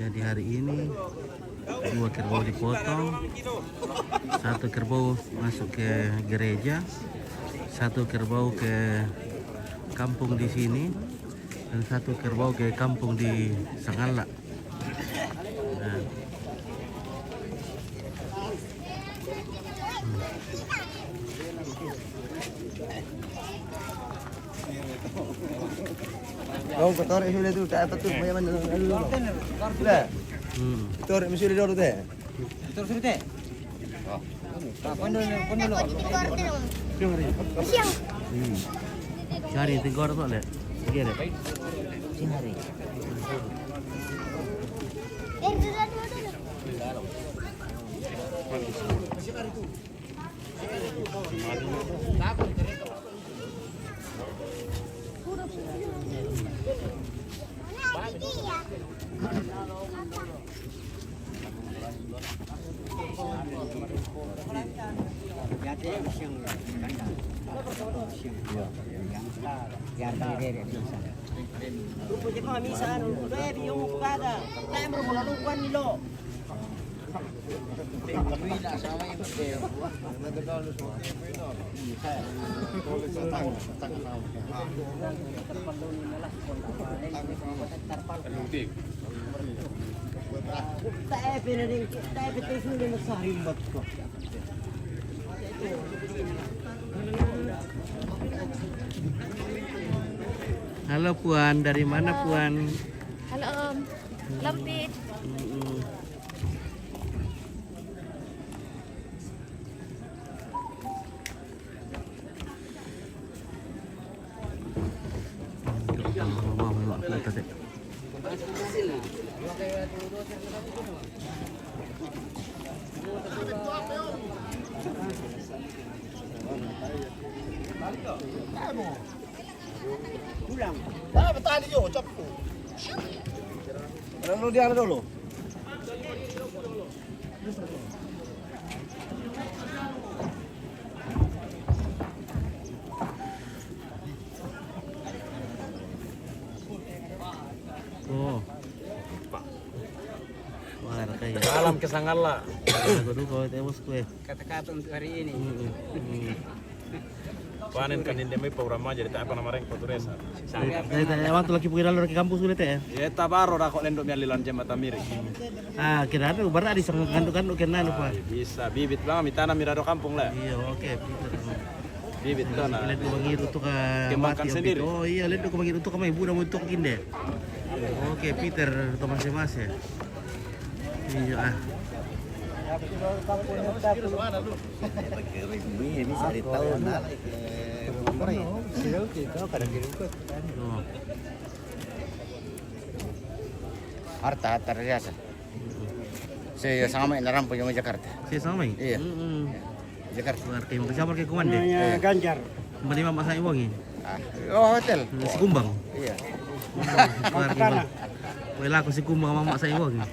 Jadi hari ini 2 kerbau dipotong, 1 kerbau masuk ke gereja, 1 kerbau ke kampung di sini, dan 1 kerbau ke kampung di Sangala. Nah. Kau kotor itu tu tak betul macam mana dulu. Lah. Kotor mesti ada dulu teh. Kotor sudah teh. Ah, pandai. Siang. Cari tinggal tu le. Dia le. Cari. Halo Puan, dari mana Puan? Halo Om, Lempit. Pulang. Ah, betali yo, cepu. Lalu dia dulu. Oh. Wah, kayak Salam ke Sangala. aku dulu kau tebus kue. Kata-kata untuk hari ini. Panen kan ini may program aja di apa nama reng Portugesa. Saya emang tuh lagi pengiran lagi kampus sulit ya. Ya tabaro dah kok lendok mialilan jembatan miri. Ah, kira ada baru di sang kanduk kena lupa. Bisa bibit bang mitana mirado kampung lah. Iya, oke. Bibit tuh nah. Lihat kemangir untuk Kembangkan sendiri. Oh iya, lihat kemangir untuk kami ibu mau untuk kinde. Oke, Peter Thomas ya. Iya ah. Ini bisa ditahu nah. Harta terbiasa. Saya sama ini orang punya Jakarta. Saya sama ini. Iya. Jakarta. Berarti mau siapa ke komande? Ganjar. Kembali mama saya uangnya. Oh hotel. Si Kumbang. Iya. Berarti wala ko si Kumbang mama saya uangnya.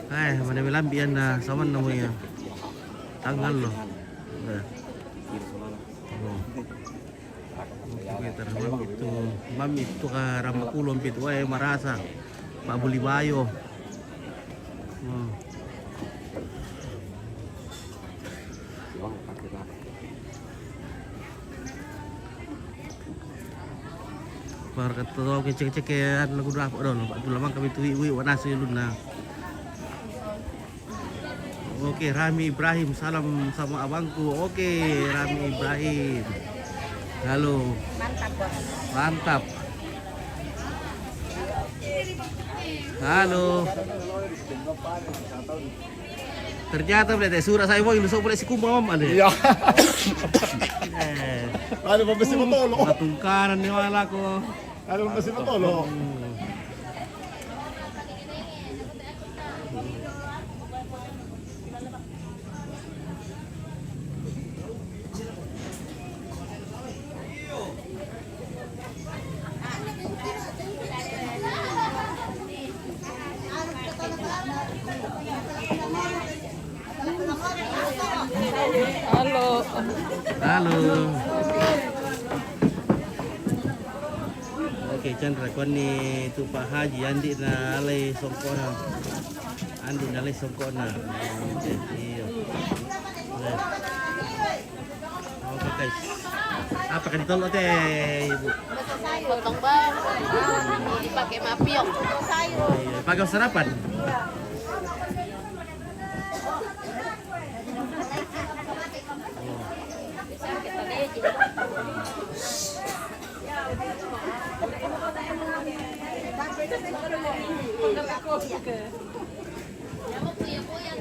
Ay, mana melambian na saman na mo ya. Tanggal lo. Peter, mami itu ka Ramakulong pit, way marasa, Pabuli Bayo. Par kata cek lagu apa dong, waktu lama kami tuwi wanasi luna. Oke, Rami Ibrahim, salam sama abangku. Oke, Rami Ibrahim. Halo. Mantap bos. Mantap. Halo. Ternyata boleh surat saya mau besok boleh si Kumbang mam ada. Iya. Ada mabesi matolo. Matungkaran ni wala ko. Ada mabesi matolo. Halo. Halo. Oke, Chandra kon ni tu Pak Haji andi na alai songkona. Andi na alai songkona. Oke, iya. Oke, guys. Apa kan ditolong teh, Ibu? Potong bawang. Dipakai mapiok. Sayur. Iya, pakai sarapan.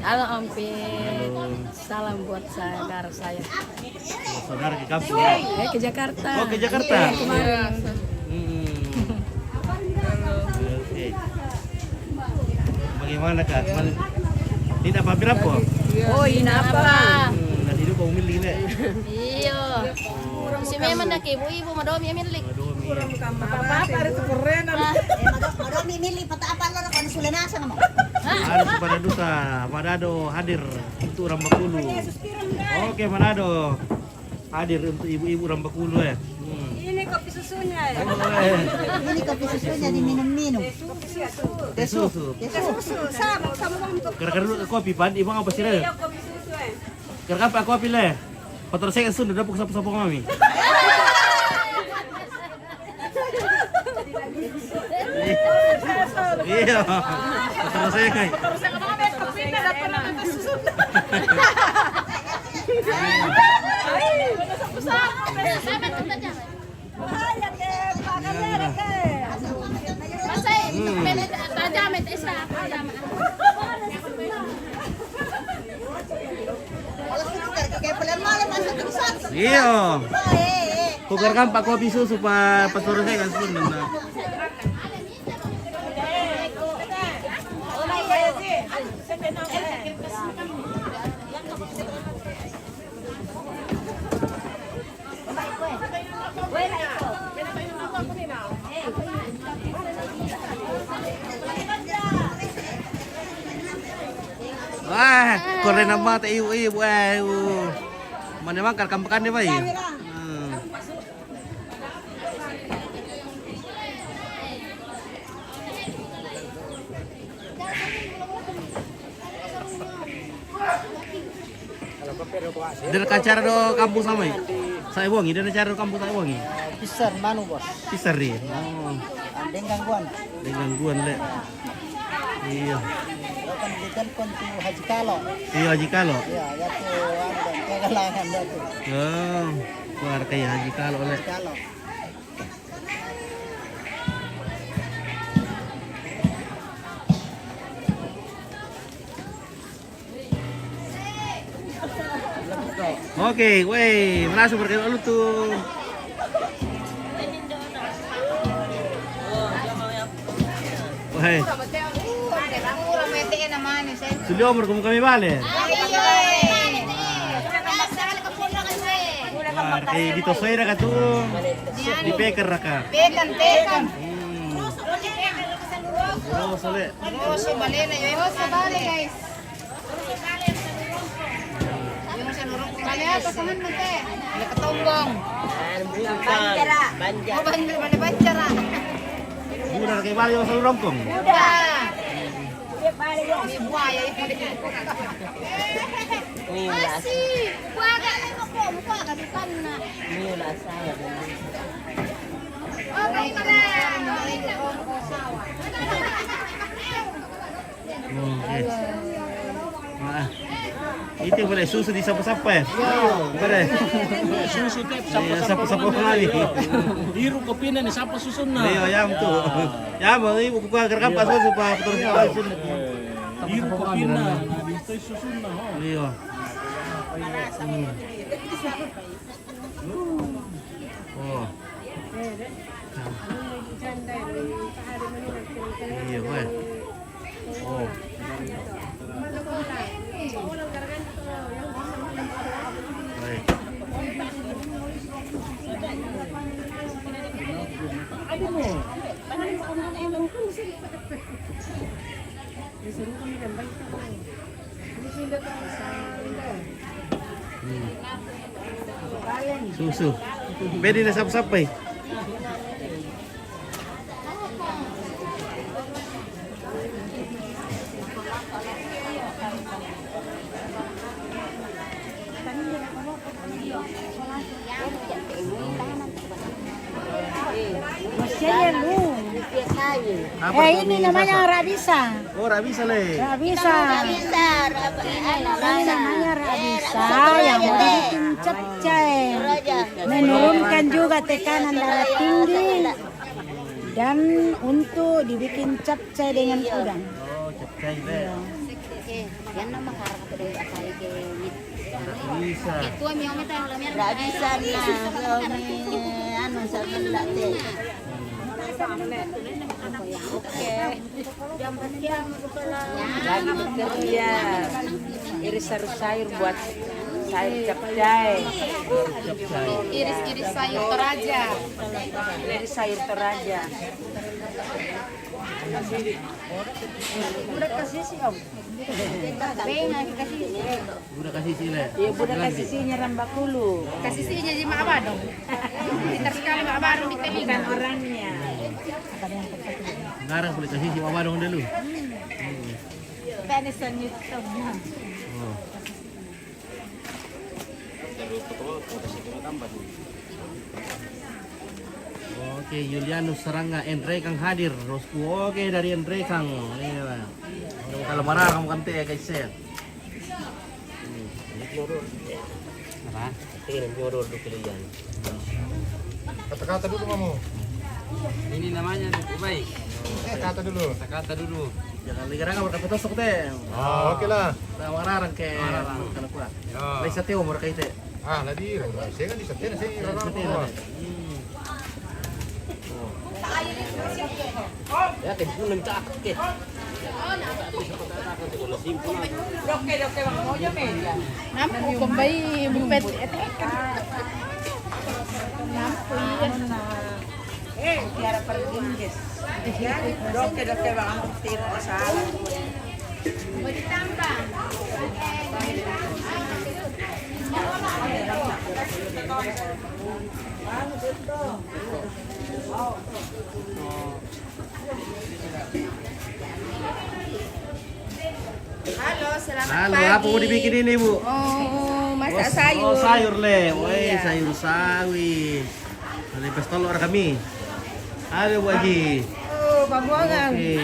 Halo Om Pit. Salam buat saudara saya. Saudara ke kampung. Ya? Ke Jakarta. Oh, ke Jakarta. Iya, kemarin. Oke. Bagaimana Kak? Tidak apa berapa? Oh, ini apa? Nanti itu kau milih deh. Iya. Si memang nak ibu madomi milik. Madomi milih pata apa lo kan sulenasa mo. Harus pada duta, Manado hadir untuk Rambakulu. Oke, Manado hadir untuk ibu-ibu Rambakulu ya. Ini kopi susunya ya. Ini kopi susunya diminum-minum. Susu. Susu sama untuk Karena kopi pan, ibu apa sih deh? Kopi susu ya. Karena apa kopi leh? Kotor saya sun udah pukul sapu-sapu mami. Iya. Kotor saya kayak. kayak pelan malam masuk ke sana. Iya. Kukar kan pak kopi susu pak pastor saya kan sun. Wah, keren amat iu buah. Mana makan kampakan dia bayi. Dia acara do kampung sama ya? Saya wangi, dia acara do kampung saya wangi. Pisar manu bos. Pisar dia. Oh, Dengan gangguan. dengan gangguan le. Iya. Akan ditelepon tu Haji Kalo. Iya Haji Kalo. Ya, ya tu ada kegalangan dia tu. Oh, keluar kayak Haji Kalo le. Kalo. Oke, weh, masuk berkait lu tuh. Weh, sudah umur kami balik. Wah, kayak di tosoy raka tuh, di peker raka. Pekan. Oh, soleh. Guys. Kalian pasangan mo te. Nakatonggong. Banjara. Banjara. Udah kayak balik masuk rompong. Udah. Ini buaya itu. Masih. Buaya lagi ko mukha ka tukan na. Mula saya. Okay, Nah, itu boleh susu di sapa-sapa ya? Boleh. Susu tep Sapa-sapa kali. Diru kopinya nih siapa susunna. Iya, yam tuh. Ya, mau ibu kuka kerkan pas susu pak terus susun. Diru kopinya, itu susunna. Iya. Oh. Iya, weh. Oh. Baik. Susu. Pwede na sap-sapay. Apa Ini namanya Rabisa. Oh, Rabisa le. Rabisa. Ini namanya Rabisa yang bikin capcay. Menurunkan juga tekanan darah tinggi. Dan untuk dibikin capcay dengan udang. Oh, capcay le. Yan naman harap ko rin atay kay Bisa. Ito ang yung mita yung lamir. Rabisa na ano sa late. Lagi bekerja. Iris sayur buat sayur capcay. Iris-iris sayur toraja. Iris sayur toraja. Udah kasih sih om. Udah kasih sile. Iya udah kasih sihnya Rambakulu. Kasih sih jadi mak abah dong. Pintar sekali mak abah dong di telinga. Bukan orangnya. Sekarang boleh kasih si Mama dong dulu. Penisan YouTube. Oh. Oke, Julianus Serangga, Andre Kang hadir, Rosku. Oke, dari Andre Kang. Ini lah. Kalau marah kamu kan teh guys ya. Apa? Ini nyuruh dulu pilihan. Kata-kata dulu kamu. Ini namanya baik. Kata dulu. Kata dulu. Jangan lihat kamu berkata tosok teh. Ah, oke lah. Nah, marah ke kana kuat. Laisa teh umur kai teh. Ah, lagi. Saya kan di setir saya orang. Ya, teh belum tak ke. Nampu kembali bupet. Tiara perginjes. Doke bang tira salah. Mau ditambah. Halo, selamat Halo, pagi. apa mau dibikin ini, Bu? Oh, masak sayur. Oh, sayur le. Woi, Iya. sayur sawi. Dari pestol orang kami. Halo, Bu Haji. Oh, pembuangan. Oke.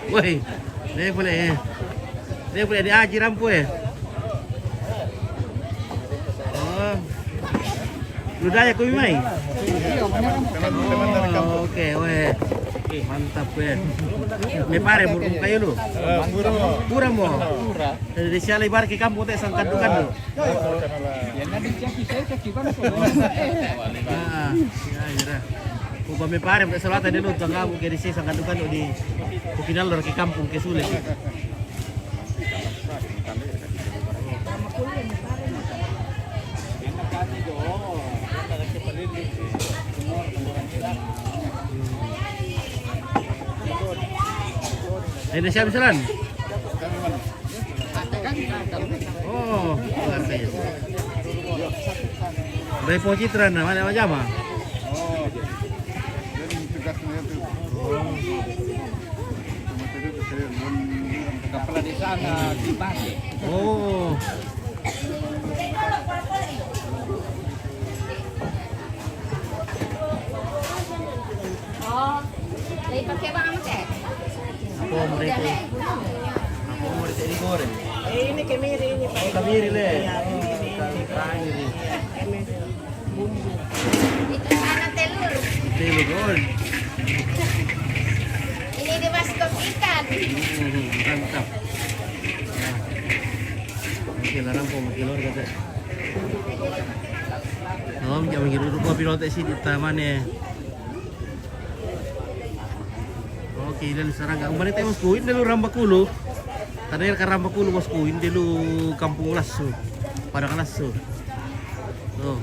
Woi, ini boleh. Ini boleh diaji rampu ya. Oh. Ludaya kau mai. Oh, oke, weh. Mantap weh. Me pare burung kayu lu. Pura mo. Dari siala ibar ke kampung teh sangkandukan lu. Ah, ya ira. Uba me pare mo selatan dulu tangga ke disi sangkandukan di kukinal lor ke kampung ke sulit. Ini siapa misalan? Oh, luar biasa. Dari Pocitran, mana macam apa? Kepala desa di Bali. Oh. Oh, lagi pakai apa kamu teh? Apa mereka? Apa mereka ini goreng? Ini kemiri ini Pak. Oh, kemiri le. Kemiri. Itu anak telur. Telur goreng. Ini dimasuk ikan. Mantap. Oke, larang po magkilor kata. Nom, jangan mengiru kopi lote sih di taman ya. Oke, dan sekarang nggak kemarin teh mas kuin dulu Rambakulu. Tadi kan Rambakulu mas kuin dulu Kampung Lasso, Padang Lasso. Tuh.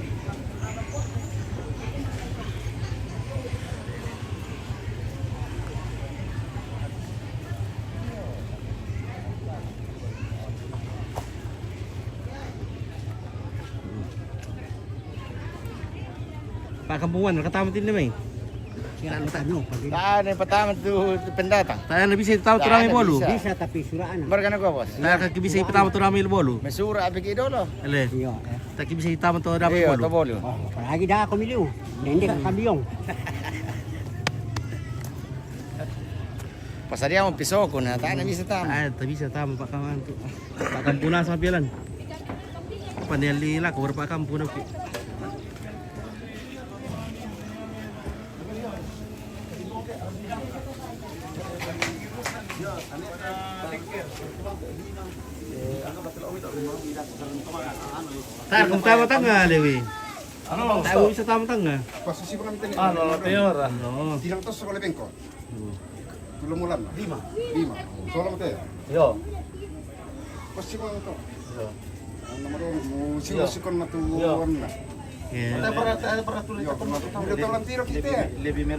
kampungan, nakatamat din naman. Saan yung pertama tu pendatang? Tayo na bisa tahu tu ramai bolu. Bisa tapi suraan. Berkana kau bos? Tayo ka bisa pertama tu ramai bolu. Mesura apa kita dulu? Ale. Iya. Tak bisa tamat tu ramai Iya, bolu. tu bolu. Oh, lagi dah aku miliu. Nendek kambiong. Pasal dia mau pisau ko na, tayo na bisa tam. Ah, tak bisa tamat pak kawan tu. Pak kampuna sama pialan. Pandai lila kau berpak kampuna. Tak, kamu tahu tengah lewi. Ano? Tahu bisa tahu tengah. Posisi ko kami tani. Ano, peor. Oh. Tilang tos sa bengko. Tulong mo lang. 5. Solo mo tayo. Yo. Posisi ko to. Ang namaro mo sikon na tuwan na. Ya. Para tuloy ka to. Dito lang tiro kita.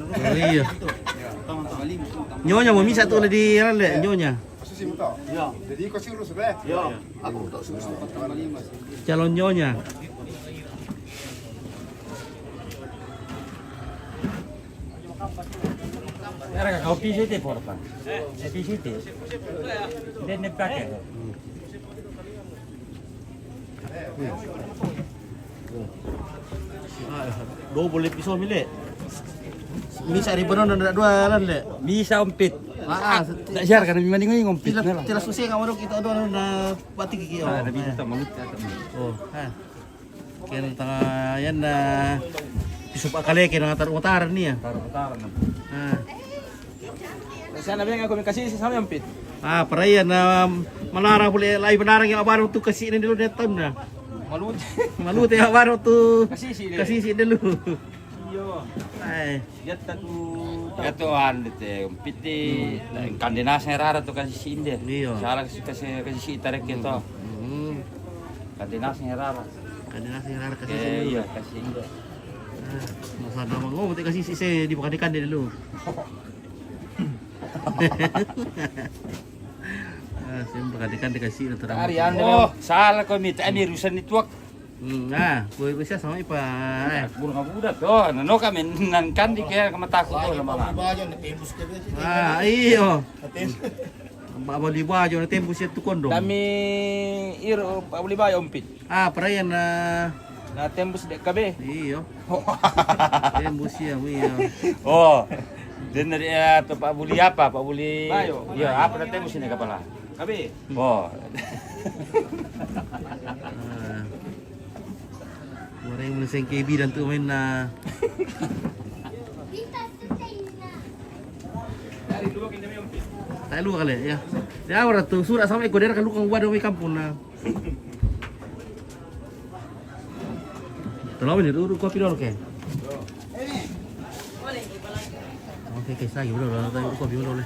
Oh iya. Nyonya mau misa tu di le nyonya. Posisi mo to. Yo. Jadi ko siguro sa Yo. Ako to siguro sa 5. Calon nyonya. Era kau PCT porta. PCT. Dan ne pakai. Dua boleh pisau milik. Misa di benon dan dua lan le. Bisa umpit. Ah, Tak siar kan mending ngumpit Tila tila susah kamu kita dua na pati kiki. Ah, tapi kita malut ya. Oh, ha. Kaya tanga yan na piso pa kale kaya ngatar utaran niya. Taruh-taruh. Ah. Sana bilang aku kasih sama yang pit. Ah, para yan na malarang boleh lai benarang yang abang tu kasih ni dulu datang na. Malut. Malu teh abang tu Kasih sih. kasih si dulu. Yo. Ay. Yatta tu. Ito te umpit di kandinas rara to kasi sinde. Iyo. Salah kasi si tarek ito. Kandinas rara. Kadang nasi rara kasih si Eh dulu. iya kasi sinde. Masa nama ngomong teh kasih si di bukan di dulu. Ah, siyempre kadikan dikasih na tarang. Arian Oh, salah ko mit ani rusan nitwak. Kuya ko siya sama ipa. Burung kabudat. Oh, nano kami nan kandi kaya kamatakot ko naman. Ah, iyo. Bawa liba aja na tempo siya tukon dong. Dami iro pauli ba yung pit. Ah, para yan na Na tembus dek kabe. iyo. Tempo siya, iyo. Oh. Dan dari to Pak Buli apa? Pak Buli. Bayo. Iya, apa nanti musim ini kepala? Kabe. Oh. Orang yang meneseng KB dan tu main na. Tak lu kali ya. Ya orang tu surat sama ikut dia kan lu kang buat di kampung na. Tolong ni dulu kopi dulu ke. Oke, lagi belum, tayo kopi dulu.